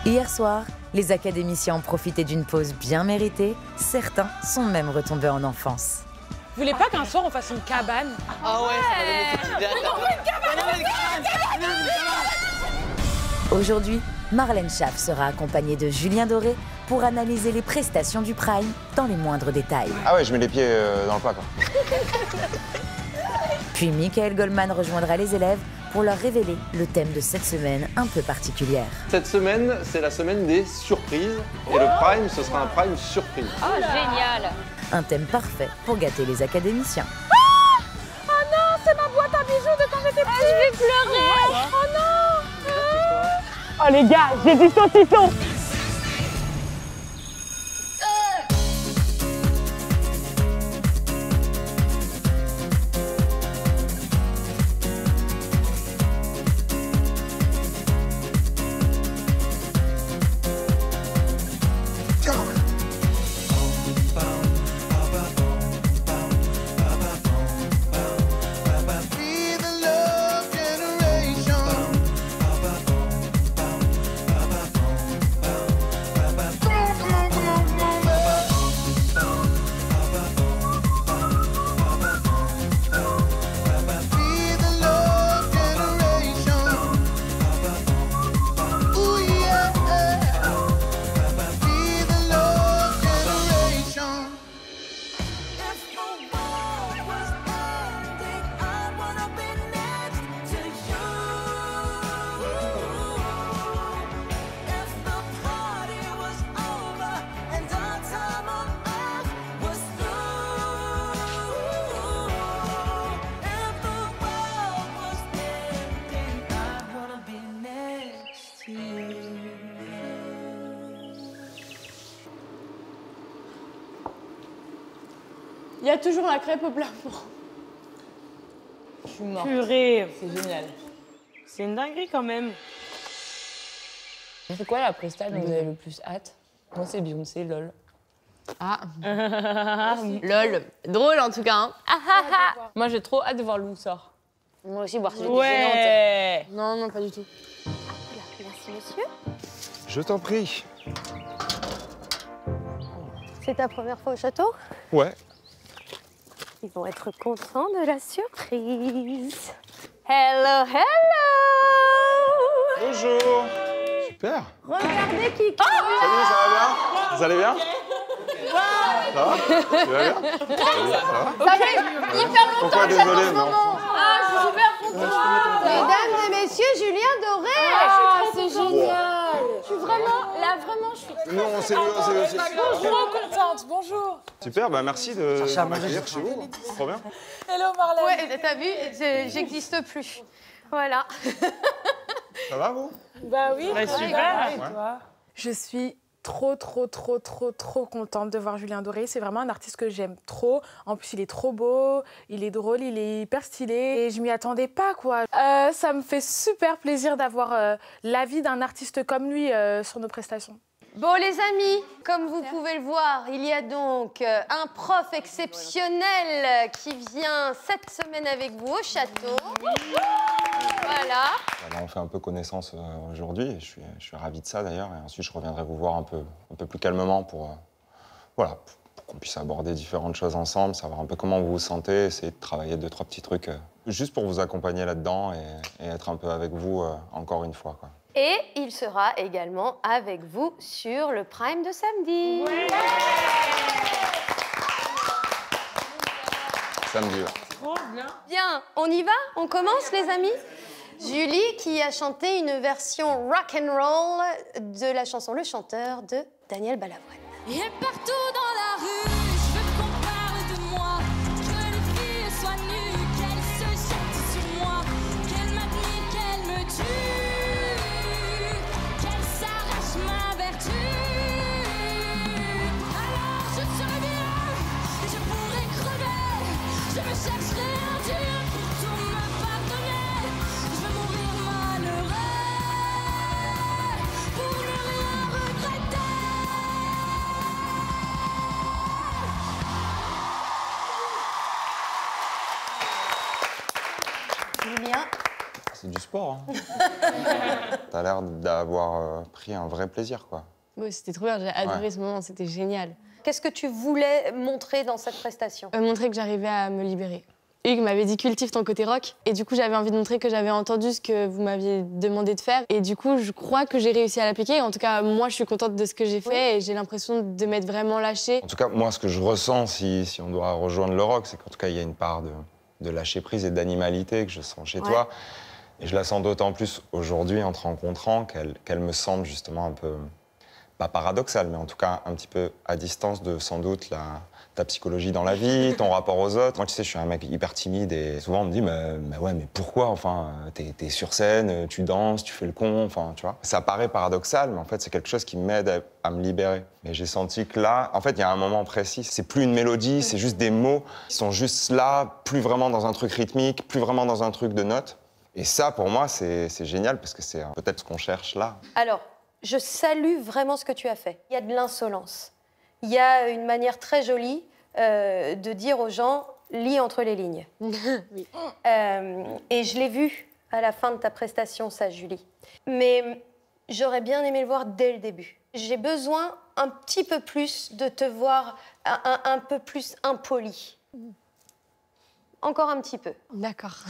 Hier soir, les académiciens ont profité d'une pause bien méritée. Certains sont même retombés en enfance. Vous voulez pas qu'un soir on fasse une cabane? Ah ouais, Aujourd'hui, Marlène Schaff sera accompagnée de Julien Doré pour analyser les prestations du Prime dans les moindres détails. Ah ouais, je mets les pieds dans le plat, quoi. Puis Michael Goldman rejoindra les élèves pour leur révéler le thème de cette semaine un peu particulière. Cette semaine, c'est la semaine des surprises. Et le Prime, ce sera un Prime surprise. Oh, génial! Un thème parfait pour gâter les académiciens. Oh non, c'est ma boîte à bijoux de quand j'étais petite! Je vais pleurer! Oh non! Oh les gars, j'ai du saucisson! Il y a toujours la crêpe au plafond. Je suis morte. Purée, C'est génial. c'est une dinguerie quand même. C'est quoi la presta dont vous avez le plus hâte? Moi, c'est Beyoncé, lol. Ah. Lol. Drôle en tout cas. Hein. Moi, j'ai trop hâte de voir Lou sort. Moi aussi, voir si j'étais Ouais. gênante. Non, non, pas du tout. Merci, monsieur. Je t'en prie. C'est ta première fois au château? Ouais. Ils vont être contents de la surprise. Hello, hello! Bonjour. Super. Regardez qui Salut, ça va bien? Vous allez bien? Ça va? Tu vas bien? Salut, ça va? Ça fait hyper longtemps. Pourquoi désolé, non? Ah, je suis super contente. Mesdames et messieurs, Julien Doré! Ah, c'est génial. Je suis vraiment, là, vraiment, je suis... Non, c'est lui. Trop contente, bonjour. Super, bah merci de m'accueillir chez vous. Trop bien. Hello Marlène. Ouais, t'as vu, j'existe plus. Voilà. Ça va, vous? Bah oui, Ouais, très super. bien. Et toi? Je suis trop contente de voir Julien Doré. C'est vraiment un artiste que j'aime trop. En plus, il est trop beau, il est drôle, il est hyper stylé. Et je m'y attendais pas, quoi. Ça me fait super plaisir d'avoir l'avis d'un artiste comme lui sur nos prestations. Bon, les amis, comme vous pouvez le voir, il y a donc un prof exceptionnel qui vient cette semaine avec vous au château. Voilà. Voilà, on fait un peu connaissance aujourd'hui et je suis ravi de ça d'ailleurs. Et ensuite, je reviendrai vous voir un peu plus calmement pour qu'on puisse aborder différentes choses ensemble, savoir un peu comment vous vous sentez, essayer de travailler 2-3 petits trucs juste pour vous accompagner là-dedans et être un peu avec vous encore une fois, quoi. Et il sera également avec vous sur le Prime de samedi. Ouais. Samedi, ouais. Trop bien. Bien, on y va? On commence, les amis? Julie qui a chanté une version rock and roll de la chanson Le Chanteur de Daniel Balavoine. Et partout dans la rue, je veux qu'on parle de moi, que les filles soient nues, qu'elles se jettent sur moi, qu'elles m'admirent, qu'elles me tuent, qu'elles s'arrachent ma vertu. Alors je serai bien, je pourrai crever, je me chercherai un Dieu pour tout me pardonner. Je veux mourir malheureux, pour ne rien regretter. sport. Hein. T'as l'air d'avoir pris un vrai plaisir, quoi. Ouais, c'était trop bien, j'ai adoré ce moment, c'était génial. Qu'est-ce que tu voulais montrer dans cette prestation? Montrer que j'arrivais à me libérer. Hugues m'avait dit cultive ton côté rock. Et du coup, j'avais envie de montrer que j'avais entendu ce que vous m'aviez demandé de faire. Et du coup, je crois que j'ai réussi à l'appliquer. En tout cas, moi, je suis contente de ce que j'ai fait et j'ai l'impression de m'être vraiment lâchée. En tout cas, moi, ce que je ressens, si on doit rejoindre le rock, c'est qu'en tout cas, il y a une part de lâcher-prise et d'animalité que je sens chez toi. Et je la sens d'autant plus aujourd'hui, en te rencontrant, qu'elle me semble justement un peu, pas paradoxale, mais en tout cas un petit peu à distance de, sans doute, ta psychologie dans la vie, ton rapport aux autres. Moi, tu sais, je suis un mec hyper timide et souvent on me dit mais ouais, mais pourquoi? Enfin, t'es sur scène, tu danses, tu fais le con, enfin, tu vois. Ça paraît paradoxal, mais en fait, c'est quelque chose qui m'aide à me libérer. Mais j'ai senti que là, en fait, il y a un moment précis. C'est plus une mélodie, c'est juste des mots qui sont juste là, plus vraiment dans un truc rythmique, plus vraiment dans un truc de notes. Et ça, pour moi, c'est génial parce que c'est peut-être ce qu'on cherche là. Alors, je salue vraiment ce que tu as fait. Il y a de l'insolence. Il y a une manière très jolie de dire aux gens « lis entre les lignes ». Oui. Et je l'ai vu à la fin de ta prestation, ça, Julie. Mais j'aurais bien aimé le voir dès le début. J'ai besoin un petit peu plus de te voir un peu plus impoli. Encore un petit peu. D'accord.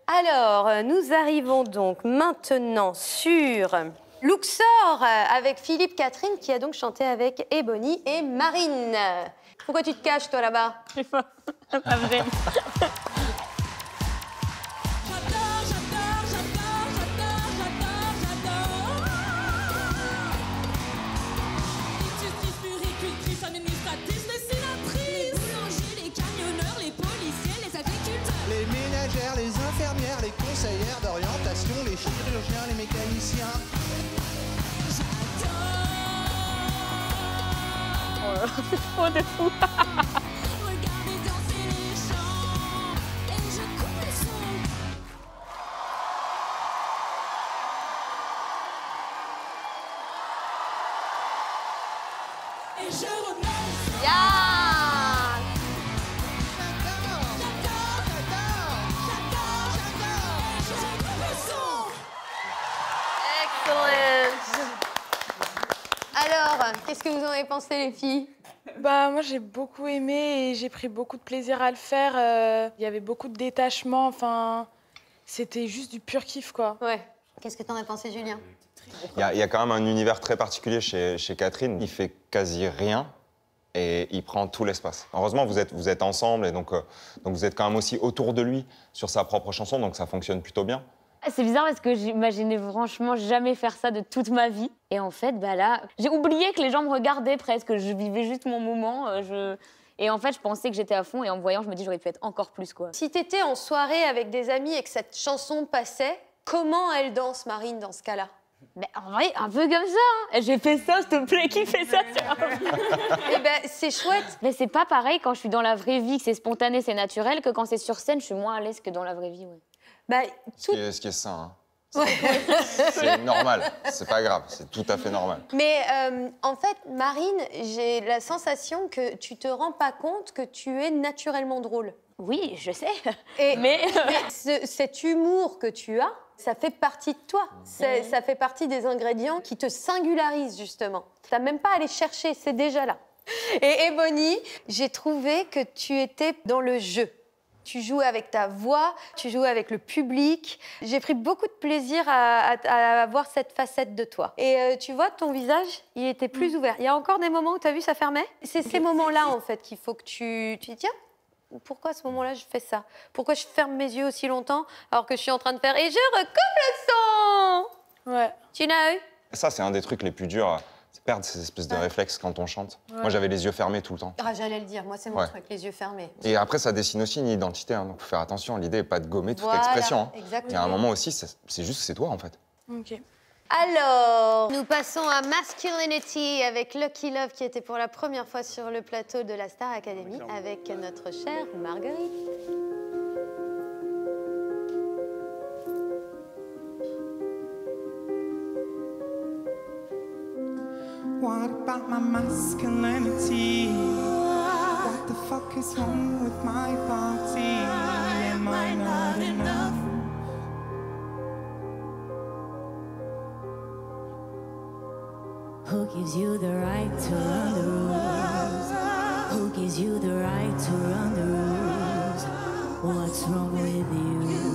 Alors, nous arrivons donc maintenant sur Luxor avec Philippe Catherine qui a donc chanté avec Ebony et Marine. Pourquoi tu te caches, toi, là-bas? Pas vrai. Les ménagères, les infirmières, les conseillères d'orientation, les chirurgiens, les mécaniciens. Oh, de fou. Regardez danser les gens et je coupe le son. Et je renonce. Yeah! Excellent. Alors, qu'est-ce que vous en avez pensé, les filles? Bah, moi, j'ai beaucoup aimé et j'ai pris beaucoup de plaisir à le faire. Il y avait beaucoup de détachement, enfin, c'était juste du pur kiff, quoi. Ouais. Qu'est-ce que t'en as pensé, Julien? Il y a quand même un univers très particulier chez Catherine. Il fait quasi rien et il prend tout l'espace. Heureusement, vous êtes ensemble et donc vous êtes quand même aussi autour de lui sur sa propre chanson, donc ça fonctionne plutôt bien. C'est bizarre parce que j'imaginais franchement jamais faire ça de toute ma vie. Et en fait, bah là, j'ai oublié que les gens me regardaient presque. Je vivais juste mon moment. Et en fait, je pensais que j'étais à fond. Et en me voyant, je me dis j'aurais pu être encore plus, quoi. Si t'étais en soirée avec des amis et que cette chanson passait, comment elle danse, Marine, dans ce cas-là? Mais en vrai, un peu comme ça. Hein. J'ai fait ça, s'il te plaît, qui fait ça? Eh ben, c'est chouette. Mais c'est pas pareil quand je suis dans la vraie vie, que c'est spontané, c'est naturel, que quand c'est sur scène, je suis moins à l'aise que dans la vraie vie, ouais. Bah, Ce qui est sain. Hein. C'est normal, c'est pas grave, c'est tout à fait normal. Mais en fait, Marine, j'ai la sensation que tu te rends pas compte que tu es naturellement drôle. Oui, je sais. Mais cet humour que tu as, ça fait partie de toi. Ça fait partie des ingrédients qui te singularisent, justement. T'as même pas à aller chercher, c'est déjà là. Et Ebony, j'ai trouvé que tu étais dans le jeu. Tu joues avec ta voix, tu joues avec le public. J'ai pris beaucoup de plaisir à voir cette facette de toi. Et tu vois, ton visage, il était plus ouvert. Il y a encore des moments où tu as vu, ça fermait. C'est ces moments-là, en fait, qu'il faut que tu dis, tiens, pourquoi à ce moment-là, je fais ça? Pourquoi je ferme mes yeux aussi longtemps alors que je suis en train de faire... Et je recoupe le son. Ouais. Tu l'as eu? Ça, c'est un des trucs les plus durs, c'est perdre ces espèces de réflexes quand on chante. Ouais. Moi, j'avais les yeux fermés tout le temps. Ah, j'allais le dire, moi, c'est mon truc, les yeux fermés. Et après, ça dessine aussi une identité, hein, donc faut faire attention. L'idée n'est pas de gommer toute Voilà, expression. Hein. exactement. Il y a un moment aussi, c'est juste que c'est toi, en fait. Ok. Alors, nous passons à Masculinity avec Lucky Love qui était pour la première fois sur le plateau de la Star Academy avec notre chère Marguerite. What about my masculinity? What the fuck is wrong with my body? Am I not enough? Who gives you the right to run the rules? Who gives you the right to run the rules? What's wrong with you?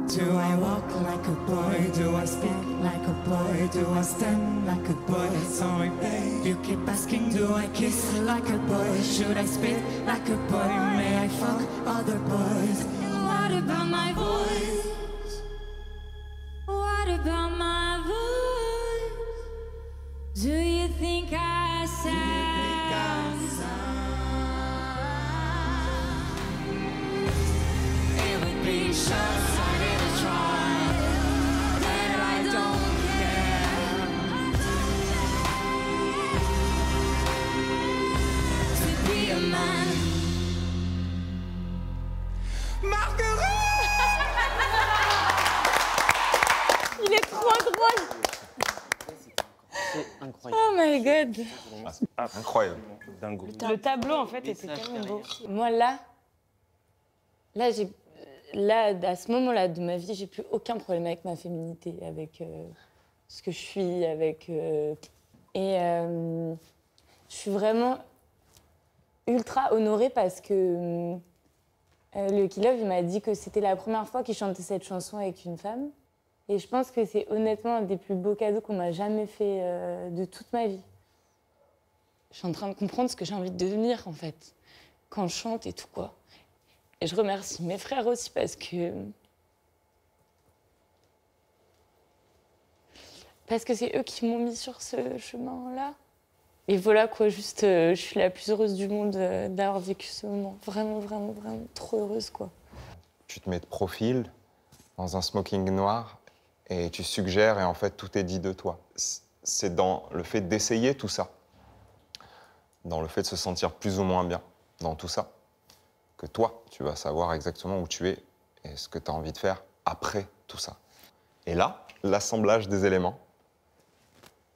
Do I walk like a boy? Do I speak like a boy? Do I stand like a boy? Sorry babe, you keep asking, do I kiss like a boy? Should I spit like a boy? May I fuck other boys? What about my voice? What about my voice? Do you think I sound? It would be shots I didn't try, that I don't care to be a man. Il est trop drôle. C'est incroyable. Oh my god. Incroyable. Dingo. Le tableau, en fait, était tellement beau. Moi, là, à ce moment-là de ma vie, j'ai plus aucun problème avec ma féminité, avec ce que je suis, je suis vraiment ultra honorée parce que le Kilov, il m'a dit que c'était la première fois qu'il chantait cette chanson avec une femme. Et je pense que c'est honnêtement un des plus beaux cadeaux qu'on m'a jamais fait de toute ma vie. Je suis en train de comprendre ce que j'ai envie de devenir, en fait, quand je chante et tout, quoi. Et je remercie mes frères aussi parce que c'est eux qui m'ont mis sur ce chemin-là. Et voilà, quoi, juste, je suis la plus heureuse du monde d'avoir vécu ce moment. Vraiment, vraiment, vraiment trop heureuse, quoi. Tu te mets de profil dans un smoking noir et tu suggères et en fait tout est dit de toi. C'est dans le fait d'essayer tout ça, dans le fait de se sentir plus ou moins bien dans tout ça, que toi, tu vas savoir exactement où tu es et ce que tu as envie de faire après tout ça. Et là, l'assemblage des éléments,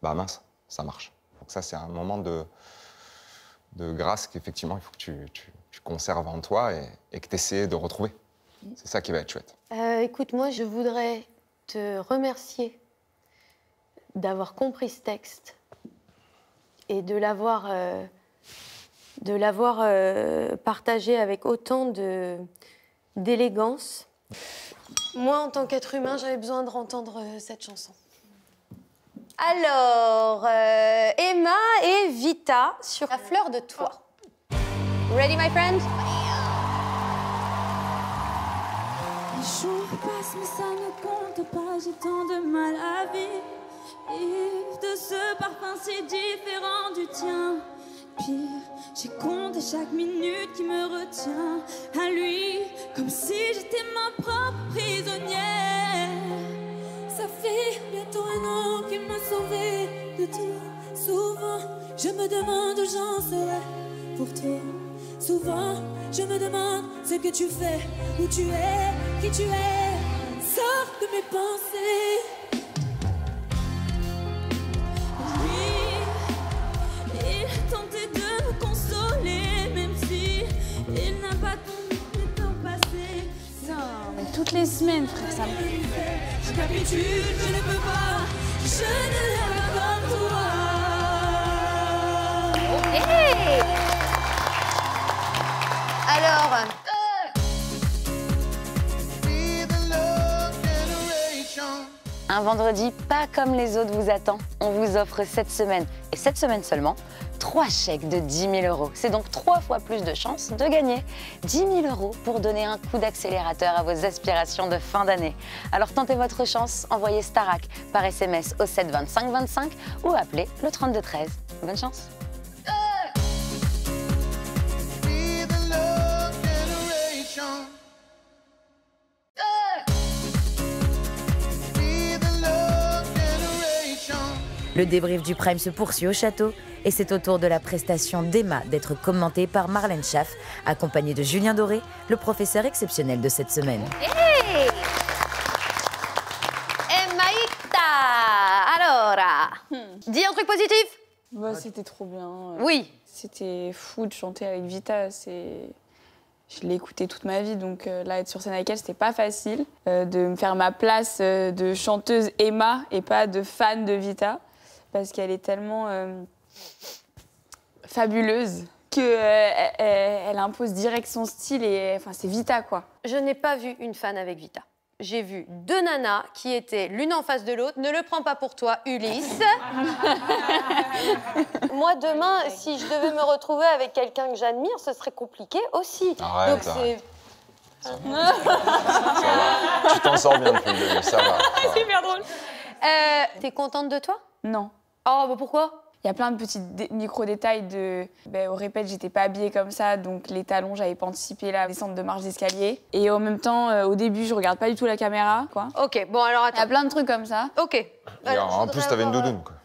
bah mince, ça marche. Donc ça, c'est un moment de grâce qu'effectivement, il faut que tu conserves en toi et que tu essaies de retrouver. C'est ça qui va être chouette. Écoute, moi, je voudrais te remercier d'avoir compris ce texte et de l'avoir partagé avec autant d'élégance. Moi, en tant qu'être humain, j'avais besoin de entendre cette chanson. Alors, Emma et Vita sur La fleur de toi. Ready, my friend? Les jours passent mais ça ne compte pas, j'ai tant de mal à vivre. De ce parfum si différent du tien. Pire, j'ai compté chaque minute qui me retient à lui, comme si j'étais ma propre prisonnière. Ça fait bientôt 1 an qu'il m'a sauvée de tout. Souvent, je me demande où j'en serai pour toi. Souvent, je me demande ce que tu fais, où tu es, qui tu es. Sors de mes pensées. Oui, il tentait de me consoler, même si il n'a pas tout le temps passé. Non, mais toutes les semaines, frère, ça me... Je capitule, je ne peux pas, je ne l'aime pas comme toi. Hey! Alors, Un vendredi pas comme les autres vous attend. On vous offre cette semaine, et cette semaine seulement, 3 chèques de 10 000 €. C'est donc 3 fois plus de chances de gagner. 10 000 € pour donner un coup d'accélérateur à vos aspirations de fin d'année. Alors tentez votre chance, envoyez Starac par SMS au 7 25 25 ou appelez le 32 13. Bonne chance. Le débrief du Prime se poursuit au château et c'est au tour de la prestation d'Emma d'être commentée par Marlène Schaff, accompagnée de Julien Doré, le professeur exceptionnel de cette semaine. hey! Emmaïta, alors, dis un truc positif. Bah, c'était trop bien. Oui. C'était fou de chanter avec Vita. Je l'ai écoutée toute ma vie, donc là, être sur scène avec elle, c'était pas facile. De me faire ma place de chanteuse Emma et pas de fan de Vita, parce qu'elle est tellement fabuleuse qu'elle impose direct son style et enfin, c'est Vita, quoi. Je n'ai pas vu une fan avec Vita. J'ai vu 2 nanas qui étaient l'une en face de l'autre. Ne le prends pas pour toi, Ulysse. Moi, demain, si je devais me retrouver avec quelqu'un que j'admire, ce serait compliqué aussi. Arrête, donc arrête. c'est... Tu t'en sors bien depuis le début, ça va. C'est hyper drôle. T'es contente de toi? Non. Oh, bah pourquoi? Il y a plein de petits micro-détails de... au répète, j'étais pas habillée comme ça, donc les talons, j'avais pas anticipé la descente de marche d'escalier. Et en même temps, au début, je regarde pas du tout la caméra, quoi. Ok, bon alors attends. Il y a plein de trucs comme ça. Ok. Et en plus, t'avais une doudoune, quoi.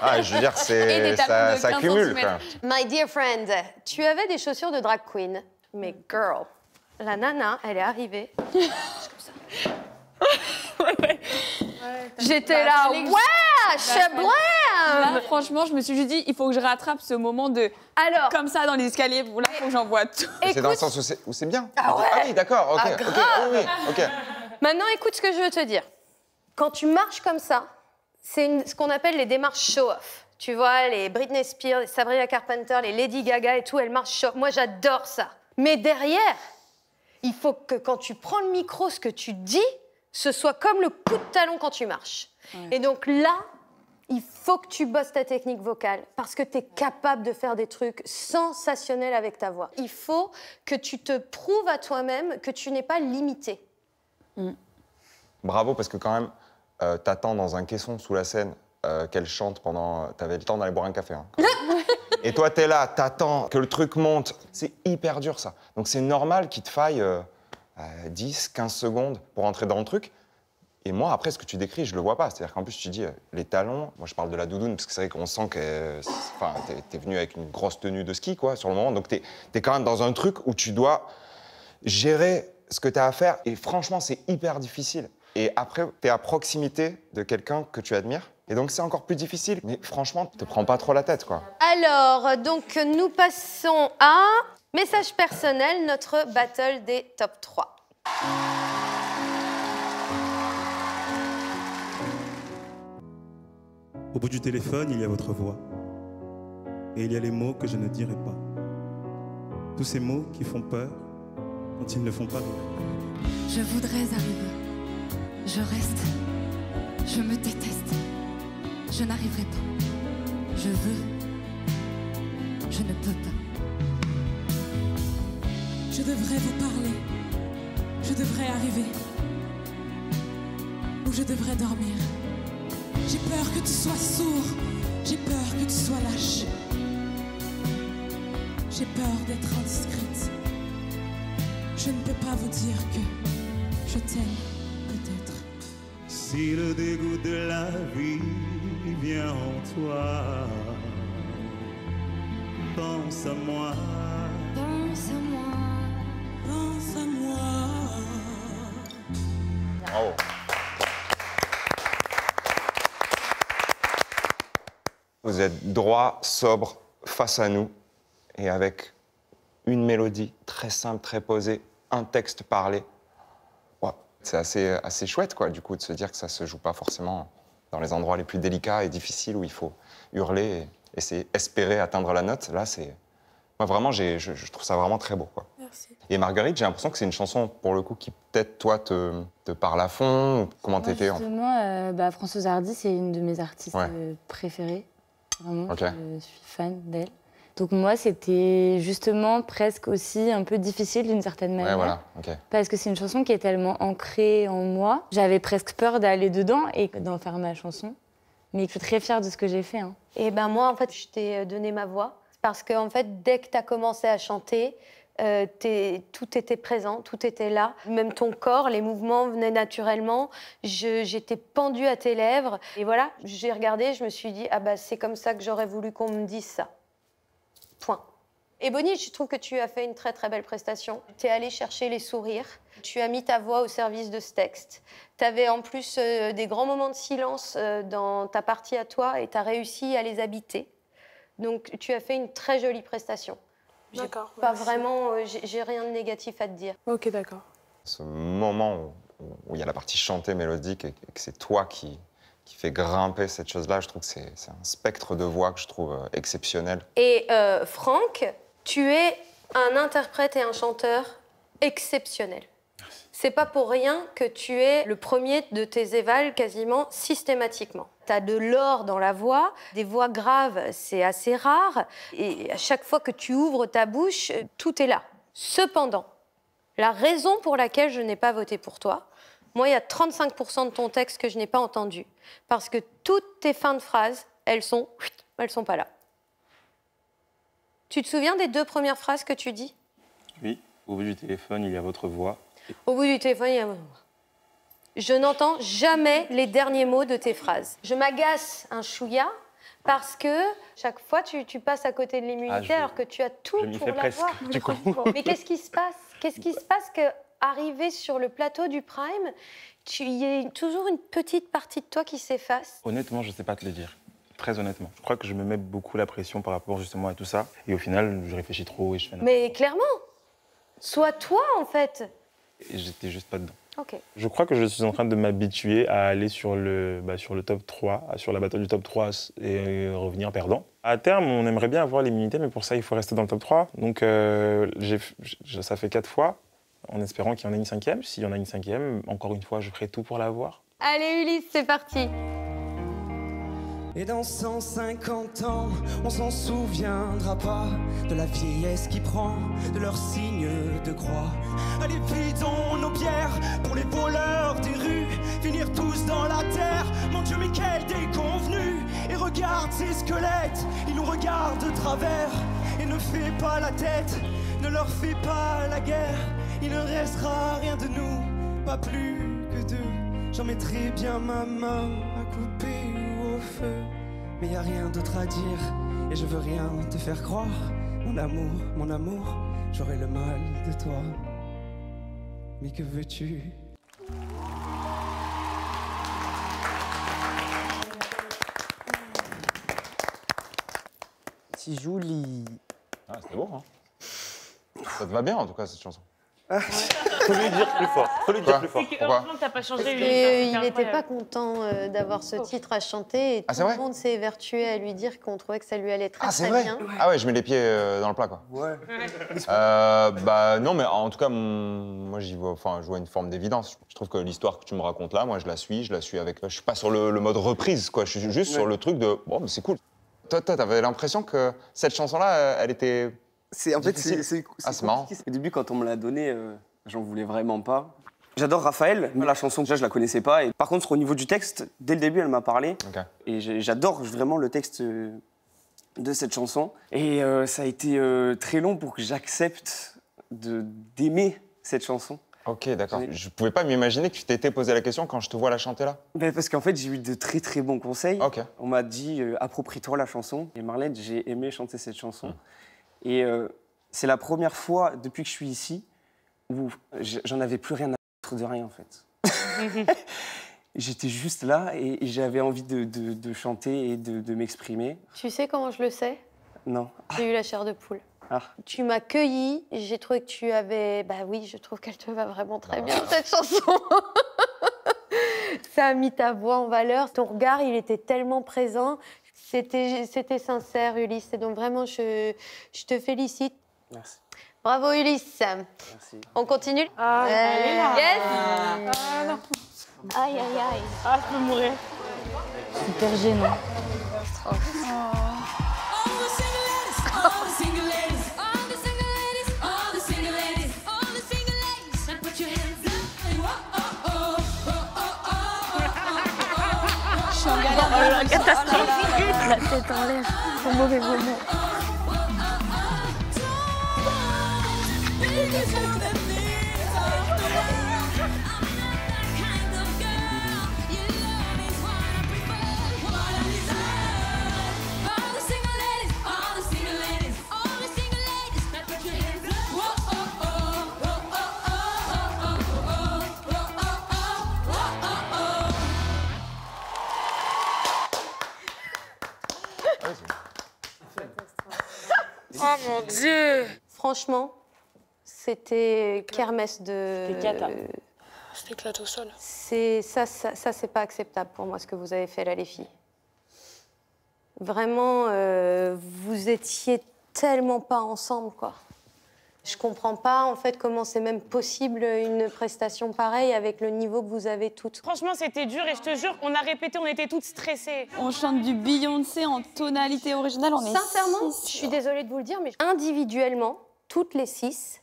Ah, je veux dire, Et des talons de ça 15 cumule, centimètres. quoi. My dear friend, tu avais des chaussures de drag queen, mais girl, la nana, elle est arrivée. J'étais là, ouais, chablam. Là, franchement, je me suis juste dit, il faut que je rattrape ce moment de... Alors, comme ça, dans les escaliers, là, il faut que j'envoie tout. C'est dans le sens où c'est bien. Ah ouais. Ah oui, d'accord, ok. Ah, ok, grave. oui, ok. Maintenant, écoute ce que je veux te dire. Quand tu marches comme ça, c'est ce qu'on appelle les démarches show-off. Tu vois, les Britney Spears, les Sabrina Carpenter, les Lady Gaga et tout, elles marchent show-off. Moi, j'adore ça. Mais derrière, il faut que quand tu prends le micro, ce que tu dis, ce soit comme le coup de talon quand tu marches. Ouais. Et donc là, il faut que tu bosses ta technique vocale parce que tu es capable de faire des trucs sensationnels avec ta voix. Il faut que tu te prouves à toi-même que tu n'es pas limité. Bravo, parce que quand même, t'attends dans un caisson sous la scène qu'elle chante pendant... T'avais le temps d'aller boire un café. Hein, et toi, t'es là, t'attends que le truc monte. C'est hyper dur, ça. Donc c'est normal qu'il te faille 10, 15 secondes pour entrer dans le truc. Et moi, après, ce que tu décris, je le vois pas. C'est-à-dire qu'en plus, tu dis, les talons... Moi, je parle de la doudoune, parce que c'est vrai qu'on sent que... Enfin, t'es venu avec une grosse tenue de ski, quoi, sur le moment. Donc t'es quand même dans un truc où tu dois gérer ce que t'as à faire. Et franchement, c'est hyper difficile. Et après, t'es à proximité de quelqu'un que tu admires. Et donc, c'est encore plus difficile. Mais franchement, te prends pas trop la tête, quoi. Alors, donc, nous passons à message personnel, notre battle des top 3. Au bout du téléphone, il y a votre voix. Et il y a les mots que je ne dirai pas. Tous ces mots qui font peur quand ils ne font pas rire. Je voudrais arriver. Je reste. Je me déteste. Je n'arriverai pas. Je veux. Je ne peux pas. Je devrais vous parler. Je devrais arriver. Ou je devrais dormir. J'ai peur que tu sois sourd. J'ai peur que tu sois lâche. J'ai peur d'être indiscrète. Je ne peux pas vous dire que je t'aime, peut-être. Si le dégoût de la vie vient en toi, pense à moi. Pense à moi. Pense à moi. Bravo. Vous êtes droit, sobre, face à nous, et avec une mélodie très simple, très posée, un texte parlé. Ouais, c'est assez chouette, quoi, du coup, de se dire que ça se joue pas forcément dans les endroits les plus délicats et difficiles où il faut hurler et essayer, espérer atteindre la note. Là, c'est... Moi, vraiment, je trouve ça vraiment très beau, quoi. Merci. Et Marguerite, j'ai l'impression que c'est une chanson, pour le coup, qui peut-être, toi, te parle à fond. Comment t'étais, en fait? Justement, Françoise Hardy, c'est une de mes artistes Ouais. préférées. Vraiment, Ok. je suis fan d'elle. Donc moi, c'était justement presque aussi un peu difficile d'une certaine manière. Ouais, voilà, ok. Parce que c'est une chanson qui est tellement ancrée en moi. J'avais presque peur d'aller dedans et d'en faire ma chanson. Mais je suis très fière de ce que j'ai fait. Hein. Et ben moi, en fait, je t'ai donné ma voix. Parce que, en fait, dès que tu as commencé à chanter, tout était présent, tout était là. Même ton corps, les mouvements venaient naturellement. J'étais pendue à tes lèvres. Et voilà, j'ai regardé, je me suis dit, ah bah c'est comme ça que j'aurais voulu qu'on me dise ça. Point. Et Bonnie, je trouve que tu as fait une très très belle prestation. Tu es allée chercher les sourires. Tu as mis ta voix au service de ce texte. Tu avais en plus des grands moments de silence dans ta partie à toi et tu as réussi à les habiter. Donc tu as fait une très jolie prestation. D'accord. Pas vraiment, j'ai rien de négatif à te dire. Ok, d'accord. Ce moment où il y a la partie chantée mélodique et que c'est toi qui fait grimper cette chose-là, je trouve que c'est un spectre de voix que je trouve exceptionnel. Et Franck, tu es un interprète et un chanteur exceptionnel. C'est pas pour rien que tu es le premier de tes évals quasiment systématiquement. Tu as de l'or dans la voix, des voix graves, c'est assez rare. Et à chaque fois que tu ouvres ta bouche, tout est là. Cependant, la raison pour laquelle je n'ai pas voté pour toi, moi, il y a 35% de ton texte que je n'ai pas entendu. Parce que toutes tes fins de phrases, elles sont pas là. Tu te souviens des 2 premières phrases que tu dis? Oui, au bout du téléphone, il y a votre voix. Au bout du téléphone, il y a... Je n'entends jamais les derniers mots de tes phrases. Je m'agace un chouïa parce que chaque fois, tu passes à côté de l'immunité alors que tu as tout pour l'avoir. Du coup. Mais qu'est-ce qui se passe? Qu'est-ce qui se passe que, arrivé sur le plateau du Prime, il y a toujours une petite partie de toi qui s'efface? Honnêtement, je ne sais pas te le dire. Très honnêtement. Je crois que je me mets beaucoup la pression par rapport justement à tout ça. Et au final, je réfléchis trop et je fais... Mais clairement, sois toi en fait. Et j'étais juste pas dedans. Ok. Je crois que je suis en train de m'habituer à aller sur le top 3, sur la bataille du top 3 et revenir perdant. À terme, on aimerait bien avoir l'immunité, mais pour ça, il faut rester dans le top 3. Donc, ça fait 4 fois, en espérant qu'il y en ait une 5e. S'il y en a une 5e, encore une fois, je ferai tout pour l'avoir. Allez Ulysse, c'est parti. Et dans 150 ans, on s'en souviendra pas de la vieillesse qui prend de leurs signes de croix. Allez, vidons nos bières pour les voleurs des rues, finir tous dans la terre. Mon Dieu, mais quel déconvenu! Et regarde ces squelettes, ils nous regardent de travers. Et ne fais pas la tête, ne leur fais pas la guerre. Il ne restera rien de nous, pas plus que d'eux. J'en mettrai bien ma main à couper au feu. Mais y a rien d'autre à dire et je veux rien te faire croire. Mon amour, j'aurai le mal de toi. Mais que veux-tu? Si Julie. Ah, c'était beau, hein. Ça te va bien en tout cas cette chanson. Faut lui dire plus fort. Faut lui dire plus fort. Heureusement que t'as pas changé. Parce qu'il n'était pas content d'avoir ce titre à chanter et tout le monde s'est évertué à lui dire qu'on trouvait que ça lui allait très très bien. Ah ouais, je mets les pieds dans le plat quoi. Ouais. Bah non, mais en tout cas, moi je vois une forme d'évidence. Je trouve que l'histoire que tu me racontes là, moi je la suis avec. Je suis pas sur le mode reprise quoi. Je suis juste sur le truc de bon, mais c'est cool. Toi, t'avais l'impression que cette chanson-là, elle était. C'est marrant. Au début, quand on me l'a donné, j'en voulais vraiment pas. J'adore Raphaël, mais la chanson, déjà, je la connaissais pas. Et par contre, au niveau du texte, dès le début, elle m'a parlé. Okay. Et j'adore vraiment le texte de cette chanson. Et ça a été très long pour que j'accepte d'aimer cette chanson. Ok, d'accord. Je pouvais pas m'imaginer que tu t'étais posé la question quand je te vois la chanter là. Ben parce qu'en fait, j'ai eu de très très bons conseils. Okay. On m'a dit approprie-toi la chanson. Et Marlène, j'ai aimé chanter cette chanson. Et c'est la première fois depuis que je suis ici où j'en avais plus rien à foutre de rien en fait. J'étais juste là et j'avais envie de chanter et de m'exprimer. Tu sais comment je le sais? Non. J'ai eu la chair de poule. Ah. Tu m'as cueillie, j'ai trouvé que tu avais... Bah oui, je trouve qu'elle te va vraiment très bien, cette chanson. Ça a mis ta voix en valeur. Ton regard, il était tellement présent. C'était sincère, Ulysse. Et donc vraiment, je te félicite. Merci. Bravo, Ulysse. Merci. On continue? Ah, elle est là. Yes. Ah non. Aïe, aïe, aïe. Ah, je peux mourir. Super gênant. Oh, catastrophique. La tête en l'air. Au mauvais moment. Oh mon Dieu! Franchement, c'était kermesse de... C'était cata. C'était éclaté au sol. Ça, c'est pas acceptable pour moi, ce que vous avez fait là, les filles. Vraiment, vous étiez tellement pas ensemble, quoi. Je comprends pas, en fait, comment c'est même possible une prestation pareille avec le niveau que vous avez toutes. Franchement, c'était dur et je te jure, on a répété, on était toutes stressées. On chante du Beyoncé en tonalité originale, on est Sincèrement, six. je suis désolée de vous le dire, mais individuellement, toutes les 6,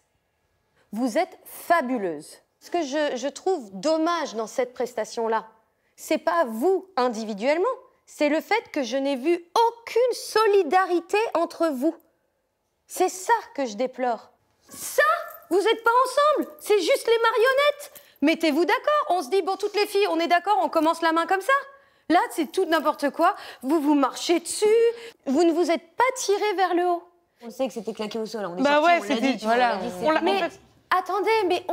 vous êtes fabuleuses. Ce que je trouve dommage dans cette prestation-là, c'est pas vous individuellement, c'est le fait que je n'ai vu aucune solidarité entre vous. C'est ça que je déplore. Ça, vous n'êtes pas ensemble, c'est juste les marionnettes. Mettez-vous d'accord, on se dit, bon, toutes les filles, on est d'accord, on commence la main comme ça. Là, c'est tout n'importe quoi, vous marchez dessus, vous ne vous êtes pas tiré vers le haut. On sait que c'était claqué au sol, on est Bah sorti, ouais, on l'a c'était... dit, tu vois, Voilà. on l'a dit, Mais attendez, mais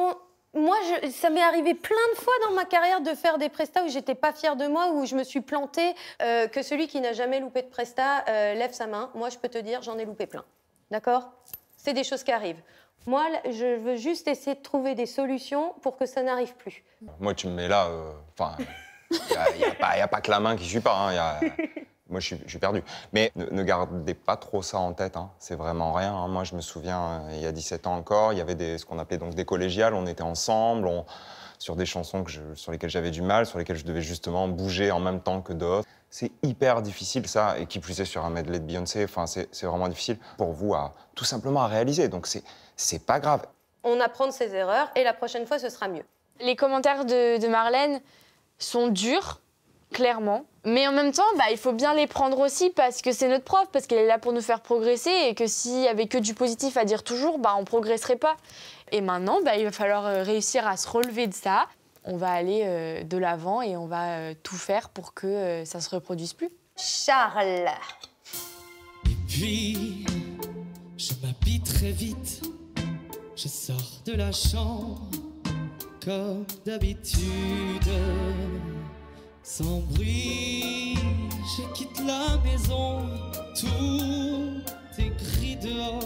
moi, ça m'est arrivé plein de fois dans ma carrière de faire des prestats où j'étais pas fière de moi, où je me suis plantée. Que celui qui n'a jamais loupé de prestat lève sa main. Moi, je peux te dire, j'en ai loupé plein. D'accord ? C'est des choses qui arrivent. Moi, je veux juste essayer de trouver des solutions pour que ça n'arrive plus. Moi, tu me mets là, enfin, il n'y a pas que la main qui suit pas. Hein, moi, je suis perdu. Mais ne gardez pas trop ça en tête. Hein, c'est vraiment rien. Hein. Moi, je me souviens, il y a 17 ans encore, il y avait ce qu'on appelait donc des collégiales. On était ensemble, sur des chansons sur lesquelles j'avais du mal, sur lesquelles je devais justement bouger en même temps que d'autres. C'est hyper difficile, ça, et qui plus est sur un medley de Beyoncé. Enfin, c'est vraiment difficile pour vous tout simplement à réaliser. Donc, c'est pas grave. On apprend de ses erreurs et la prochaine fois, ce sera mieux. Les commentaires de Marlène sont durs, clairement. Mais en même temps, il faut bien les prendre aussi parce que c'est notre prof, parce qu'elle est là pour nous faire progresser et que s'il y avait que du positif à dire toujours, on progresserait pas. Et maintenant, il va falloir réussir à se relever de ça. On va aller de l'avant et on va tout faire pour que ça se reproduise plus. Charles. Et puis, je m'habille très vite. Je sors de la chambre comme d'habitude. Sans bruit, je quitte la maison. Tout est gris dehors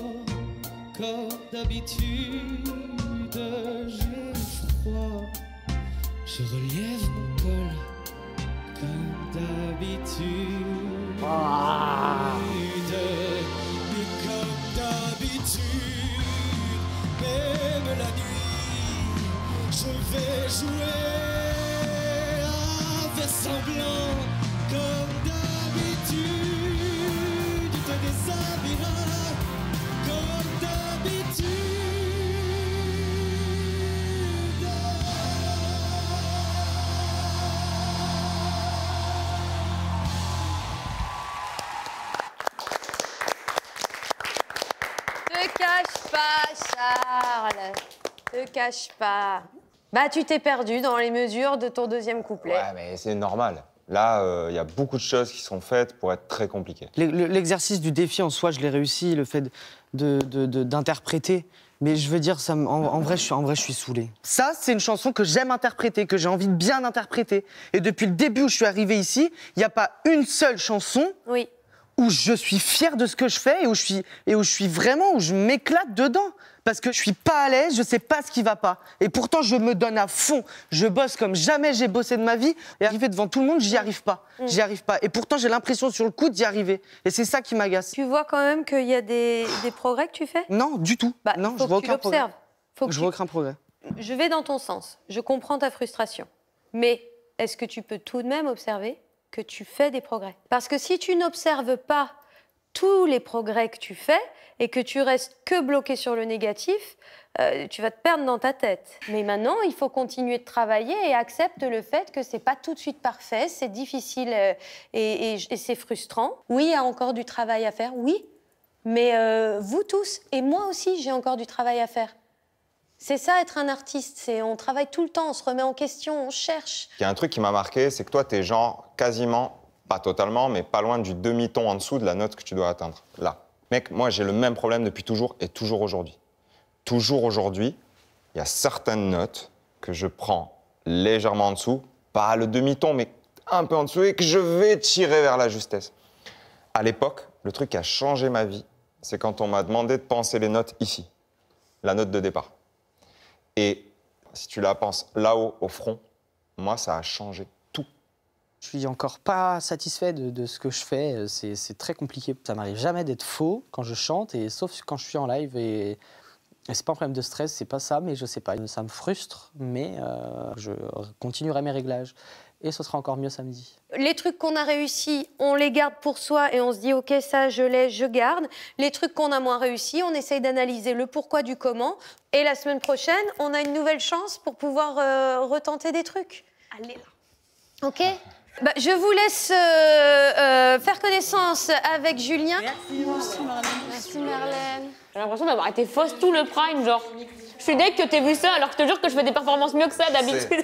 comme d'habitude. J'ai froid. Je relève mon col comme d'habitude. Mais comme d'habitude, même la nuit, je vais jouer à faire semblant. Comme d'habitude, tu te déshabilleras comme d'habitude. Te cache pas, Charles. Te cache pas. Tu t'es perdu dans les mesures de ton deuxième couplet. Ouais, mais c'est normal. Là, il y a beaucoup de choses qui sont faites pour être très compliquées. L'exercice du défi en soi, je l'ai réussi, le fait d'interpréter. Mais je veux dire, en vrai, je suis saoulé. Ça, c'est une chanson que j'aime interpréter, que j'ai envie de bien interpréter. Et depuis le début où je suis arrivé ici, il n'y a pas une seule chanson où je suis fier de ce que je fais et où je m'éclate dedans. Parce que je suis pas à l'aise, je sais pas ce qui va pas. Et pourtant, je me donne à fond. Je bosse comme jamais j'ai bossé de ma vie. Et arriver devant tout le monde, j'y arrive pas. J'y arrive pas. Et pourtant, j'ai l'impression sur le coup d'y arriver. Et c'est ça qui m'agace. Tu vois quand même qu'il y a des progrès que tu fais ? Non, du tout. Non, je vois aucun progrès. Je vois aucun progrès. Je vais dans ton sens. Je comprends ta frustration. Mais est-ce que tu peux tout de même observer que tu fais des progrès ? Parce que si tu n'observes pas tous les progrès que tu fais et que tu restes que bloqué sur le négatif, tu vas te perdre dans ta tête. Mais maintenant, il faut continuer de travailler et accepte le fait que c'est pas tout de suite parfait, c'est difficile et c'est frustrant. Oui, il y a encore du travail à faire, oui. Mais vous tous, et moi aussi, j'ai encore du travail à faire. C'est ça, être un artiste. On travaille tout le temps, on se remet en question, on cherche. Il y a un truc qui m'a marqué, c'est que toi, t'es genre quasiment, pas totalement, mais pas loin du demi-ton en dessous de la note que tu dois atteindre. Là. Mec, moi, j'ai le même problème depuis toujours et toujours aujourd'hui. Toujours aujourd'hui, il y a certaines notes que je prends légèrement en dessous, pas le demi-ton, mais un peu en dessous, et que je vais tirer vers la justesse. À l'époque, le truc qui a changé ma vie, c'est quand on m'a demandé de penser les notes ici. la note de départ. Et si tu la penses là-haut, au front, moi, ça a changé tout. Je suis encore pas satisfait de ce que je fais. C'est très compliqué. Ça m'arrive jamais d'être faux quand je chante, et sauf quand je suis en live. Et c'est pas un problème de stress, c'est pas ça, mais je sais pas. Ça me frustre, mais je continuerai mes réglages. Et ce sera encore mieux samedi. Les trucs qu'on a réussi, on les garde pour soi et on se dit ok, ça je l'ai, je garde. Les trucs qu'on a moins réussi, on essaye d'analyser le pourquoi du comment. Et la semaine prochaine, on a une nouvelle chance pour pouvoir retenter des trucs. Allez là. Ok. Bah, je vous laisse faire connaissance avec Julien. Merci Marlène. Merci Marlène. J'ai l'impression d'avoir été fausse tout le prime, genre. Je suis deg que t'aies vu ça, alors que je te jure que je fais des performances mieux que ça d'habitude.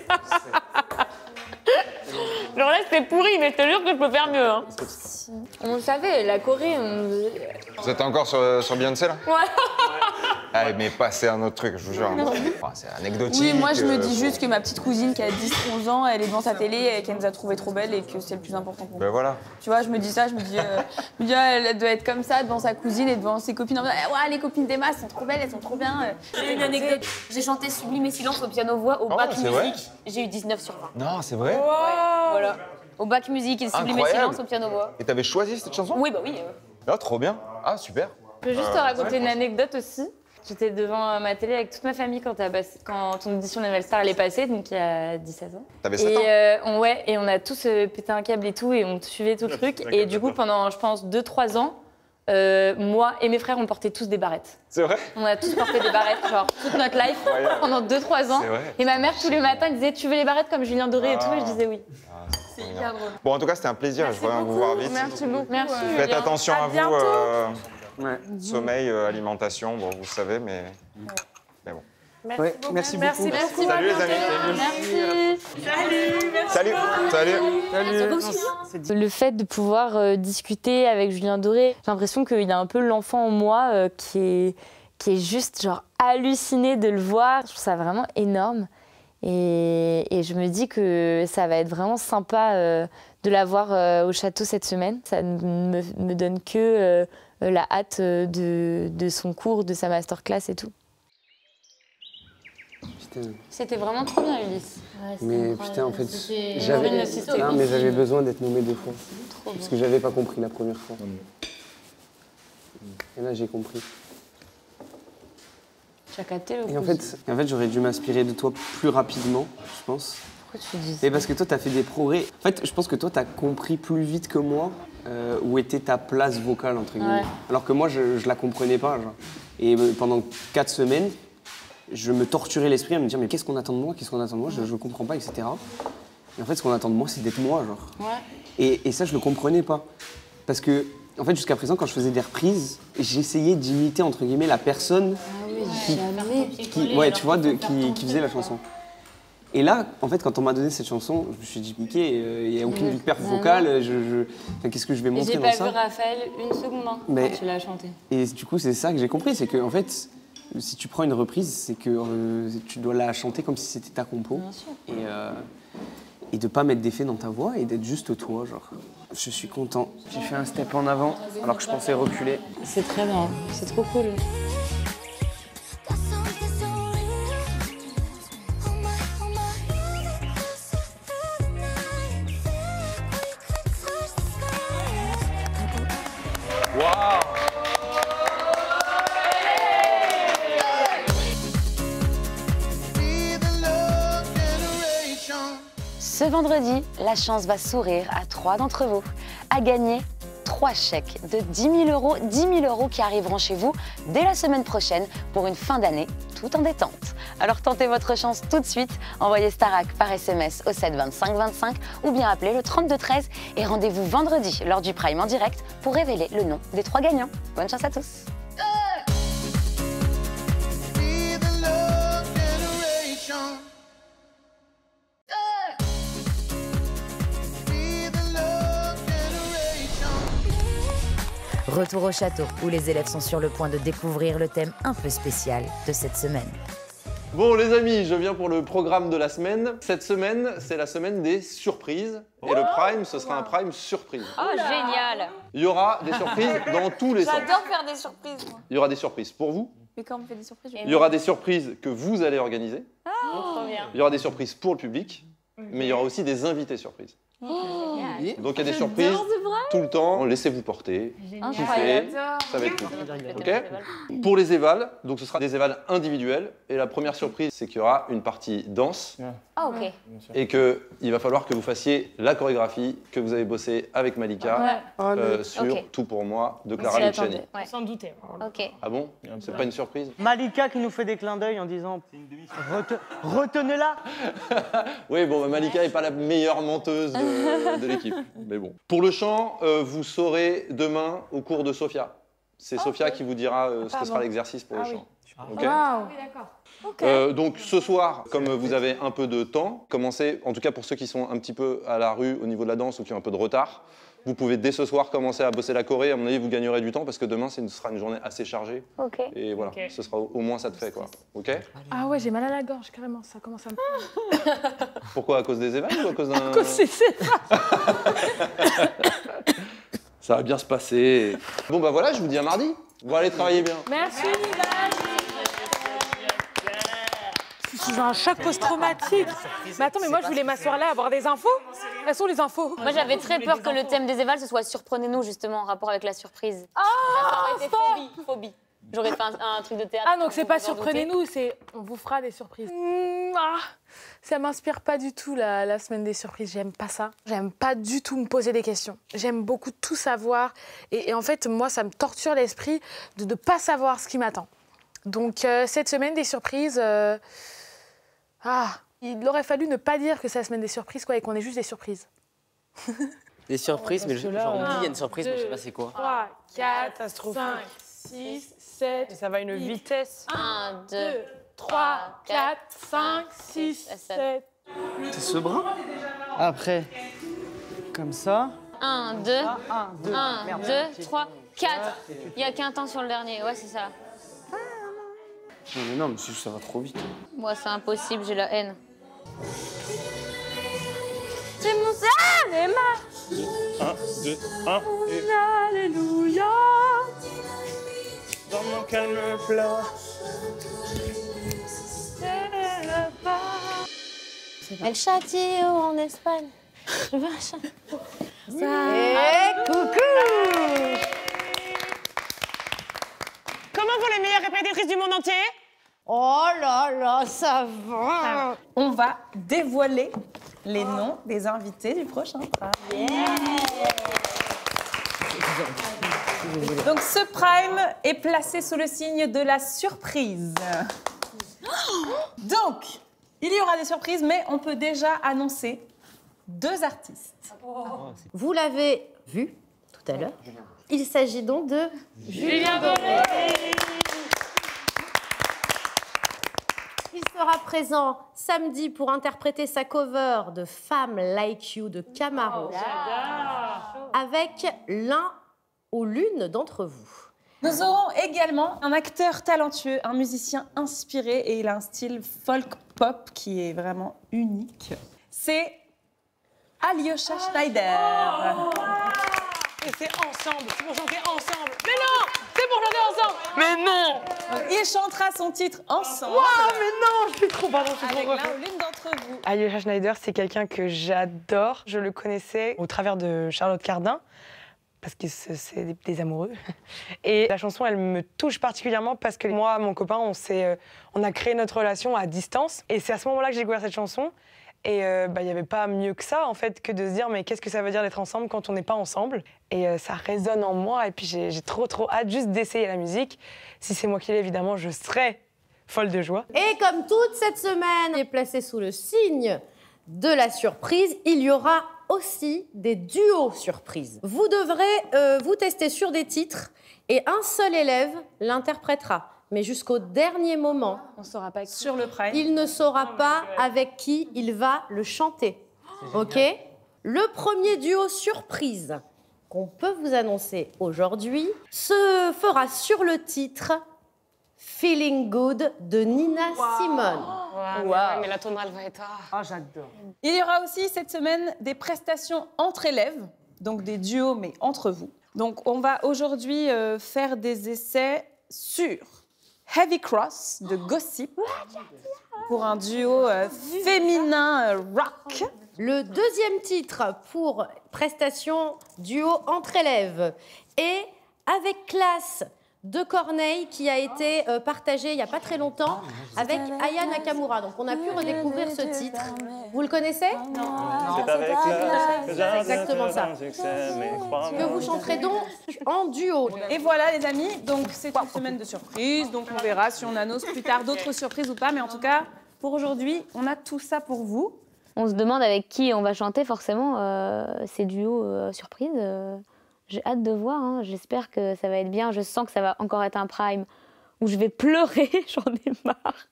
Genre là, c'était pourri, mais je te jure que je peux faire mieux. Hein. On le savait, la Corée, Vous êtes encore sur Beyoncé, là? Ouais. Ah, mais passez un autre truc, je vous jure. C'est anecdotique. Oui, moi je me dis juste que ma petite cousine qui a 10-11 ans, elle est devant sa télé et qu'elle nous a trouvée trop belle et que c'est le plus important pour moi. Ben voilà. Tu vois, je me dis ça, je me dis ah, elle doit être comme ça devant sa cousine et devant ses copines en disant ouais, les copines d'Emma, elles sont trop belles, elles sont trop bien. J'ai une anecdote. J'ai chanté Sublime et Silence au piano-voix au bac musique. J'ai eu 19 sur 20. Non, c'est vrai? Ouais, voilà. Au bac musique et Sublime et Silence au piano-voix. Et t'avais choisi cette chanson? Oui, bah oui. Ah, trop bien. Ah, super. Je peux juste te raconter une anecdote aussi. J'étais devant ma télé avec toute ma famille quand ton audition d'Amel Star elle est passée, donc il y a 17 ans. T'avais 7 ans? Et on a tous pété un câble et tout, et on suivait tout le truc. Et du coup, pendant, je pense, 2-3 ans, moi et mes frères, on portait tous des barrettes. C'est vrai? On a tous porté des barrettes, genre toute notre life, pendant 2-3 ans. Et ma mère, tous les matins, disait « Tu veux les barrettes comme Julien Doré » et tout, et je disais oui. C'est hyper drôle. Bon, en tout cas, c'était un plaisir. Je reviens vous voir vite. Merci beaucoup. Merci, Faites Julien. attention à vous. Ouais. Sommeil, alimentation, bon, vous savez, mais bon. Merci beaucoup. Merci beaucoup. Merci. Salut les amis. Merci. Salut. Le fait de pouvoir discuter avec Julien Doré, j'ai l'impression qu'il y a un peu l'enfant en moi qui est juste genre halluciné de le voir. Je trouve ça vraiment énorme. Et je me dis que ça va être vraiment sympa de l'avoir au château cette semaine. Ça ne me donne que la hâte de son cours, de sa masterclass et tout. C'était vraiment trop bien, Ulysse. Ouais, mais putain, en fait, j'avais besoin d'être nommé 2 fois. Parce que j'avais pas compris la première fois. Et là, j'ai compris. Tu as capté le coup. Et en fait, j'aurais dû m'inspirer de toi plus rapidement, je pense. Pourquoi tu dis ça? Et parce que toi, t'as fait des progrès. En fait, je pense que toi, t'as compris plus vite que moi où était ta place vocale, entre guillemets. Ouais. Alors que moi, je la comprenais pas, genre. Et pendant 4 semaines, je me torturais l'esprit à me dire mais qu'est-ce qu'on attend de moi? Qu'est-ce qu'on attend de moi? Je comprends pas, etc. Et en fait, ce qu'on attend de moi, c'est d'être moi, genre. Ouais. Et ça, je le comprenais pas. Parce que, en fait, jusqu'à présent, quand je faisais des reprises, j'essayais d'imiter, entre guillemets, la personne qui faisait la chanson. Et là, en fait, quand on m'a donné cette chanson, je me suis dit, ok, il n'y a aucune perf vocale, enfin, qu'est-ce que je vais montrer dans ça? J'ai pas vu Raphaël une seconde quand tu l'as chanté. Et du coup, c'est ça que j'ai compris, c'est que, en fait, si tu prends une reprise, c'est que tu dois la chanter comme si c'était ta compo. Bien sûr. Et de pas mettre d'effet dans ta voix et d'être juste toi, genre. Je suis content. J'ai fait un step en avant alors que je pensais reculer. C'est très bien, c'est trop cool. Waouh! Ce vendredi, la chance va sourire à 3 d'entre vous. À gagner 3 chèques de 10 000 €, 10 000 € qui arriveront chez vous dès la semaine prochaine pour une fin d'année tout en détente. Alors tentez votre chance tout de suite, envoyez Starac par SMS au 7 25 25 ou bien appelez le 32 13 et rendez-vous vendredi lors du Prime en direct pour révéler le nom des 3 gagnants. Bonne chance à tous. Retour au château, où les élèves sont sur le point de découvrir le thème un peu spécial de cette semaine. Bon les amis, je viens pour le programme de la semaine. Cette semaine, c'est la semaine des surprises. Et le Prime, ce sera un Prime surprise. Oh, génial! Il y aura des surprises dans tous les sens. J'adore faire des surprises, moi. Il y aura des surprises pour vous, Mais quand on fait des surprises, Il y aura des surprises que vous allez organiser. Trop bien. Il y aura des surprises pour le public, mais il y aura aussi des invités surprises. Donc il y a des surprises tout le temps. Laissez-vous porter, kiffez, ça va être cool. Ok. Pour les évals, donc ce sera des évals individuels. Et la première surprise, c'est qu'il y aura une partie danse. Ah, ok. Et qu'il va falloir que vous fassiez la chorégraphie que vous avez bossé avec Malika sur Ok. Tout pour moi de Clara Luciani. Ouais. Sans douter. Ok. Ah bon? C'est pas une surprise? Malika qui nous fait des clins d'œil en disant retenez-la. Oui, bon, Malika n'est pas la meilleure menteuse de l'équipe. Mais bon. Pour le chant, vous saurez demain au cours de Sophia. C'est Sophia qui vous dira ce que sera l'exercice pour le chant. Ok. Donc ce soir, comme vous avez un peu de temps, commencez, en tout cas pour ceux qui sont un petit peu à la rue au niveau de la danse ou qui ont un peu de retard, vous pouvez dès ce soir commencer à bosser la choré. À mon avis, vous gagnerez du temps parce que demain, ce sera une journée assez chargée. Ok. Et voilà, ce sera au moins ça de fait, quoi. Ok. Ah ouais, j'ai mal à la gorge, carrément, ça commence à me prendre. Pourquoi? À cause des évals ou à cause d'un... À cause des évals. Ça va bien se passer. Bon bah voilà, je vous dis à mardi. Vous allez travailler bien. Merci. Je suis sous un choc post-traumatique. Mais attends, mais moi je voulais m'asseoir là, avoir des infos. Elles sont les infos. Moi, j'avais très peur que le thème des évals, ce soit surprenez-nous, justement, en rapport avec la surprise. Ah, ça aurait été phobie. J'aurais fait un truc de théâtre. Ah, donc c'est pas vous en doutez. surprenez-nous, c'est on vous fera des surprises. Ça m'inspire pas du tout la semaine des surprises. J'aime pas ça. J'aime pas du tout me poser des questions. J'aime beaucoup tout savoir. Et en fait, moi, ça me torture l'esprit de ne pas savoir ce qui m'attend. Donc cette semaine des surprises, il aurait fallu ne pas dire que c'est la semaine des surprises, quoi, et qu'on ait juste des surprises. Des surprises, mais genre il y a une surprise, mais je sais pas c'est quoi. 3, 4, 5, 6, 7. Et ça va à une vitesse. 1, 2, 3, 4, 5, 6, 7. C'est ce bras. Après, comme ça. 1, 2, 2, 3, 4. Il n'y a qu'un temps sur le dernier. Ouais, c'est ça. Non, mais ça va trop vite. Moi, c'est impossible, j'ai la haine. C'est mon cinéma. 1, 2, 1 et... Alléluia. Dans mon calme plat. El Châtillon en Espagne. Je veux un chat. Coucou. Comment vont les meilleures répétitrices du monde entier? Oh là là, ça va. On va dévoiler les noms des invités du prochain Prime. Donc ce Prime est placé sous le signe de la surprise. Donc, il y aura des surprises, mais on peut déjà annoncer 2 artistes. Vous l'avez vu tout à l'heure. Il s'agit donc de Julien Doré. Il sera présent samedi pour interpréter sa cover de Femme Like You de Camaro avec l'un ou l'une d'entre vous. Nous aurons également un acteur talentueux, un musicien inspiré et il a un style folk-pop qui est vraiment unique. C'est Alyosha Schneider. Et c'est ensemble, c'est pour chanter ensemble. Mais non, c'est pour chanter ensemble. Mais non. Donc, il chantera son titre ensemble. Waouh, mais non, je suis trop pardon, je suis avec trop l'un ou l'une d'entre vous. Alyosha Schneider, c'est quelqu'un que j'adore. Je le connaissais au travers de Charlotte Cardin, parce que c'est des amoureux. Et la chanson, elle me touche particulièrement parce que moi, mon copain, on a créé notre relation à distance. Et c'est à ce moment-là que j'ai découvert cette chanson. Et il n'y avait pas mieux que ça, en fait, que de se dire mais qu'est-ce que ça veut dire d'être ensemble quand on n'est pas ensemble. Et ça résonne en moi. Et puis j'ai trop hâte juste d'essayer la musique. Si c'est moi qui l'ai, évidemment, je serai folle de joie. Et comme toute cette semaine est placée sous le signe de la surprise, il y aura aussi des duos surprises. Vous devrez vous tester sur des titres et un seul élève l'interprétera. Mais jusqu'au dernier moment, on saura pas sur le Prime. Il ne saura pas avec qui il va le chanter. Ok ? Le premier duo surprise qu'on peut vous annoncer aujourd'hui se fera sur le titre Feeling Good de Nina Simone. Mais la tonale va être... Ah, j'adore. Il y aura aussi cette semaine des prestations entre élèves, donc des duos mais entre vous. Donc on va aujourd'hui faire des essais sur Heavy Cross de Gossip pour un duo féminin rock. Le deuxième titre pour prestation duo entre élèves est Avec classe de Corneille qui a été partagé il n'y a pas très longtemps avec Aya Nakamura. Donc on a pu redécouvrir ce titre. Vous le connaissez? Non. C'est avec classe. C'est exactement ça. Que vous chanterez donc en duo. Et voilà les amis, donc c'est une semaine de surprises, donc on verra si on annonce plus tard d'autres surprises ou pas, mais en tout cas, pour aujourd'hui, on a tout ça pour vous. On se demande avec qui on va chanter forcément ces duos surprises. J'ai hâte de voir, hein. J'espère que ça va être bien. Je sens que ça va encore être un prime où je vais pleurer, j'en ai marre.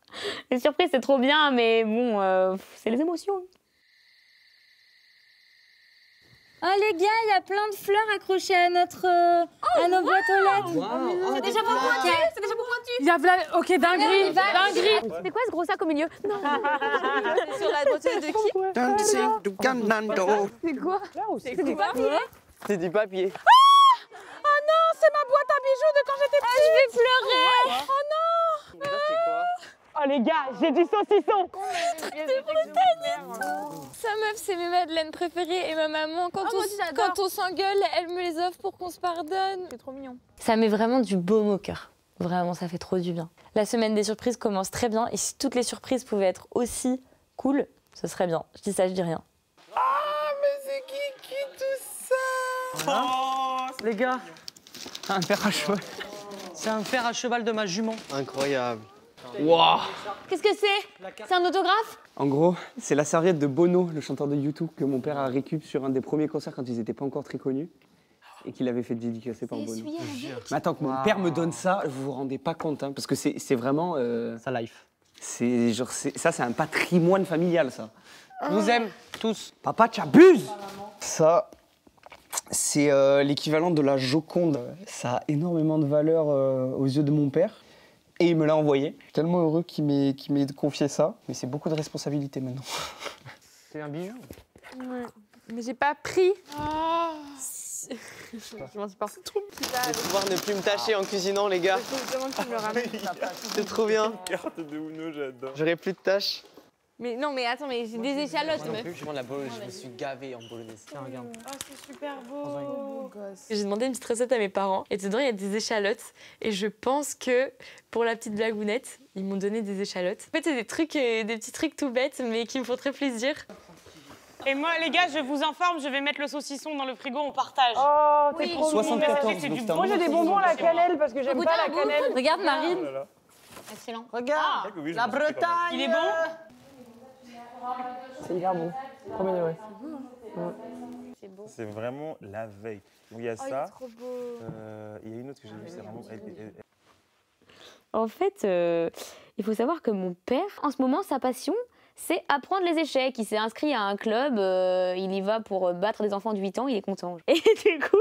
Les surprises, c'est trop bien, mais bon, c'est les émotions. Oh les gars, il y a plein de fleurs accrochées à nos boîtes aux lettres. C'est déjà pour pointu. C'est déjà pour pointu. Il y a ok, dinguerie, dinguerie. C'est quoi ce gros sac au milieu? Non. C'est sur la boîte aux lettres de qui? Dancing to Ganando. C'est quoi? C'est du papier. C'est du papier. Oh non, c'est ma boîte à bijoux de quand j'étais petite. Je vais pleurer. Oh non. Ça, c'est quoi? Oh les gars, j'ai du saucisson. De Bretagne. Sa meuf, c'est mes madeleines préférées et ma maman, quand on s'engueule, elle me les offre pour qu'on se pardonne. C'est trop mignon. Ça met vraiment du baume au cœur. Vraiment, ça fait trop du bien. La semaine des surprises commence très bien et si toutes les surprises pouvaient être aussi cool, ce serait bien. Je dis ça, je dis rien. Ah, mais c'est qui tout ça? Les gars, un fer à cheval. C'est un fer à cheval de ma jument. Incroyable. Waouh. Qu'est-ce que c'est? C'est un autographe? En gros, c'est la serviette de Bono, le chanteur de U2, que mon père a récup sur un des premiers concerts quand ils n'étaient pas encore très connus et qu'il avait fait dédicacer par Bono. Mais attends, que mon père me donne ça, vous vous rendez pas compte, hein, parce que c'est vraiment... Sa life. C'est genre, ça, c'est un patrimoine familial, ça. Je vous aime tous. Papa, tu abuses. Ça, c'est l'équivalent de la Joconde. Ça a énormément de valeur aux yeux de mon père. Et il me l'a envoyé. Je suis tellement heureux qu'il m'ait confié ça. Mais c'est beaucoup de responsabilité maintenant. C'est un bijou. Ouais. Mais j'ai pas pris. Je m'en suis pas. C'est trop bien. Je vais pouvoir ne plus me tâcher en cuisinant, les gars. C'est trop bien. Carte de Uno, j'adore. J'aurai plus de tâches. Mais non, mais attends, mais j'ai des échalotes. Je prends la bolognaise, je me suis gavé en bolognaise. Tiens, regarde. Oh, c'est super beau. J'ai demandé une petite recette à mes parents et dedans il y a des échalotes et je pense que pour la petite blagounette, ils m'ont donné des échalotes. En fait, c'est des petits trucs tout bêtes mais qui me font très plaisir. Et moi, les gars, je vous informe, je vais mettre le saucisson dans le frigo, on partage. Oh, t'es trop 74, mignon. Moi, j'ai des bonbons à la cannelle parce que j'aime pas la cannelle. Regarde Marine. Excellent. Regarde, la Bretagne. Il est bon? C'est hyper bon. Trop mignon, ouais. C'est beau. C'est vraiment la veille. Donc il y a ça. Trop beau. Il y a une autre que j'ai vue, c'est vraiment... En fait, il faut savoir que mon père, en ce moment, sa passion, c'est apprendre les échecs. Il s'est inscrit à un club, il y va pour battre des enfants de 8 ans, il est content. Et du coup,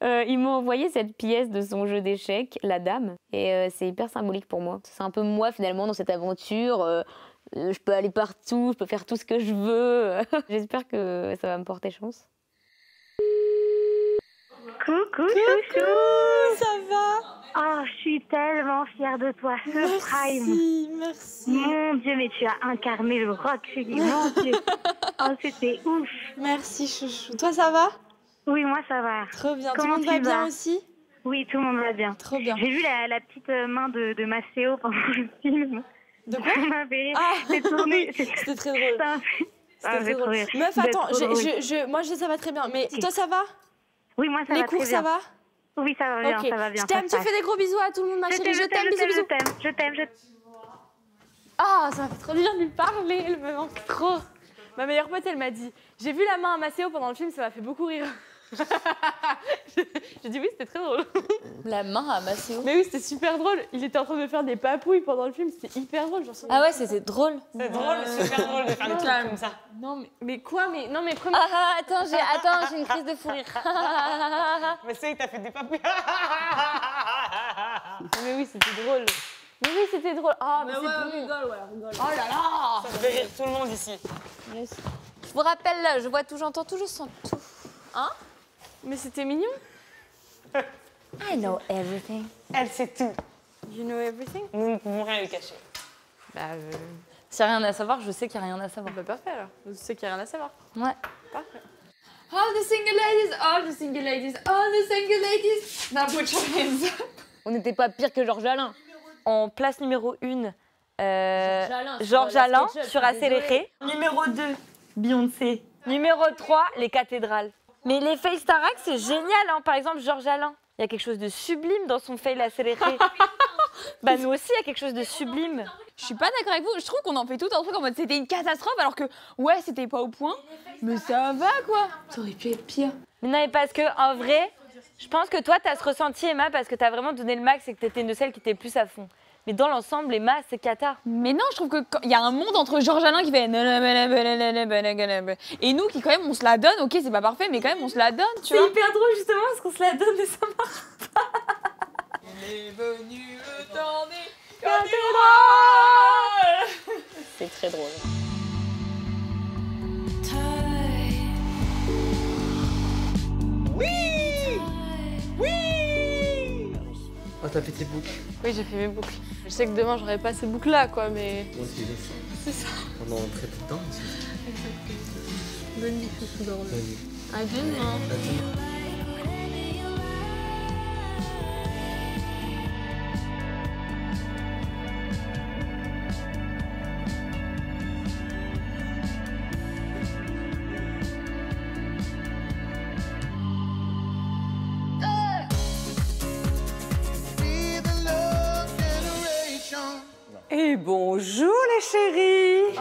il m'a envoyé cette pièce de son jeu d'échecs, la dame. Et c'est hyper symbolique pour moi. C'est un peu moi, finalement, dans cette aventure. Je peux aller partout, je peux faire tout ce que je veux. J'espère que ça va me porter chance. Coucou, chouchou. Ça va? Oh, je suis tellement fière de toi, ce Prime. Merci. Mon Dieu, mais tu as incarné le rock. Je dis, mon Dieu. Oh, c'était ouf. Merci, chouchou. Toi, ça va? Oui, moi, ça va. Trop bien. Comment tout le monde va tu bien vas aussi? Oui, tout le monde va bien. Trop bien. J'ai vu la petite main de Maceo pendant le film. De quoi? Ça m'a fait rire. Ah, C'est tourné. c'était très drôle. C'était très drôle. Rire. Meuf, attends, moi, ça va très bien. Mais toi, ça va? Oui, moi, ça Les va cours, très bien. ça va? Oui, ça va bien, Ok. ça va bien. Je t'aime, ça tu se fais des gros bisous à tout le monde, ma chérie. Je t'aime, bisous, bisous. Je t'aime. Ah, ça fait trop bien de lui parler, elle me manque trop. Ma meilleure pote, elle m'a dit, j'ai vu la main à Maceo pendant le film, ça m'a fait beaucoup rire. J'ai dit oui, c'était très drôle. La main à Maceo. Mais oui, c'était super drôle. Il était en train de faire des papouilles pendant le film, c'était hyper drôle. Genre, Ah ouais, c'était drôle. C'est drôle, super drôle de faire des trucs comme ça. Non, mais quoi? Non, mais premier... Attends, j'ai une crise de fou rire. Mais ça, il t'a fait des papouilles. Mais oui, c'était drôle. Mais oui, c'était drôle. Ah, mais c'est bon. rigole. Oh là là. Ça fait rire tout le monde ici. Yes. Je vous rappelle, là, je vois tout, j'entends tout, je sens tout. Hein? Mais c'était mignon. I know everything. Elle sait tout. You know everything? Nous ne pouvons rien lui cacher. Bah, S'il n'y a rien à savoir, je sais qu'il n'y a rien à savoir. bah parfait alors. Je sais qu'il n'y a rien à savoir. Ouais. Parfait. All the single ladies, all the single ladies, all the single ladies. Now put your hands up. On n'était pas pire que Georges Alain. En place numéro 1, Alain, Georges sur la Alain SketchUp, sur je suis Accéléré. Numéro 2, Beyoncé. Numéro 3, les cathédrales. Mais les fails Starac, c'est génial. Hein. Par exemple, Georges Alain, il y a quelque chose de sublime dans son fail Accéléré. Bah nous aussi, il y a quelque chose de sublime. Je suis pas d'accord avec vous. Je trouve qu'on en fait tout un truc en mode c'était une catastrophe alors que ouais, c'était pas au point. Mais ça va quoi. Ça aurait pu être pire. Mais non, mais parce que en vrai, je pense que toi, t'as ce ressenti, Emma, parce que t'as vraiment donné le max et que t'étais une de celles qui était plus à fond. Mais dans l'ensemble, Emma, c'est cata. Mais non, je trouve qu'il y a un monde entre Georges Alain qui fait et nous qui quand même on se la donne. Ok, c'est pas parfait, mais quand même on se la donne, tu vois. C'est hyper drôle justement parce qu'on se la donne et ça marche pas. Il est venu le temps des cathédrales. C'est très drôle. Oui! Oui! Oh, t'as fait tes boucles. Oui, j'ai fait mes boucles. Je sais que demain, j'aurai pas ces boucles-là, quoi, mais... Moi aussi, j'ai ça. C'est ça. Pendant très peu de temps. Bonne nuit, chouchou d'or. Bonne nuit. À demain. Et bonjour les chéris.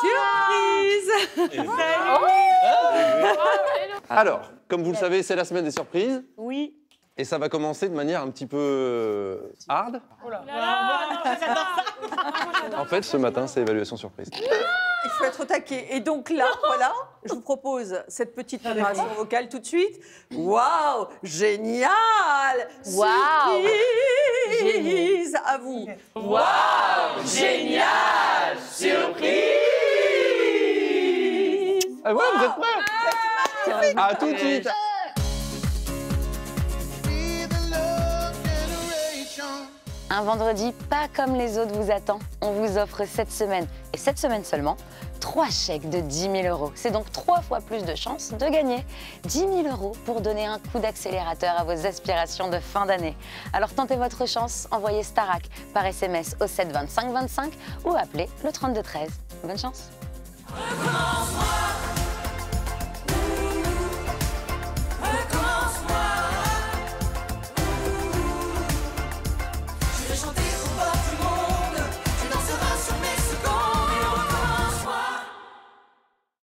Surprise. Alors, comme vous le savez, c'est la semaine des surprises. Oui. Et ça va commencer de manière un petit peu hard. En fait, ce matin, c'est évaluation surprise. Il faut être au taquet. Et donc là, voilà, je vous propose cette petite préparation vocale tout de suite. Waouh, génial. Waouh. Surprise à vous. Waouh, génial, surprise. Ah ouais, vous êtes prêts? À tout de suite. Un vendredi pas comme les autres vous attend. On vous offre cette semaine, et cette semaine seulement, 3 chèques de 10 000 euros. C'est donc 3 fois plus de chances de gagner 10 000 euros pour donner un coup d'accélérateur à vos aspirations de fin d'année. Alors tentez votre chance, envoyez Starac par SMS au 7 25 25 ou appelez le 32 13. Bonne chance. Recommence.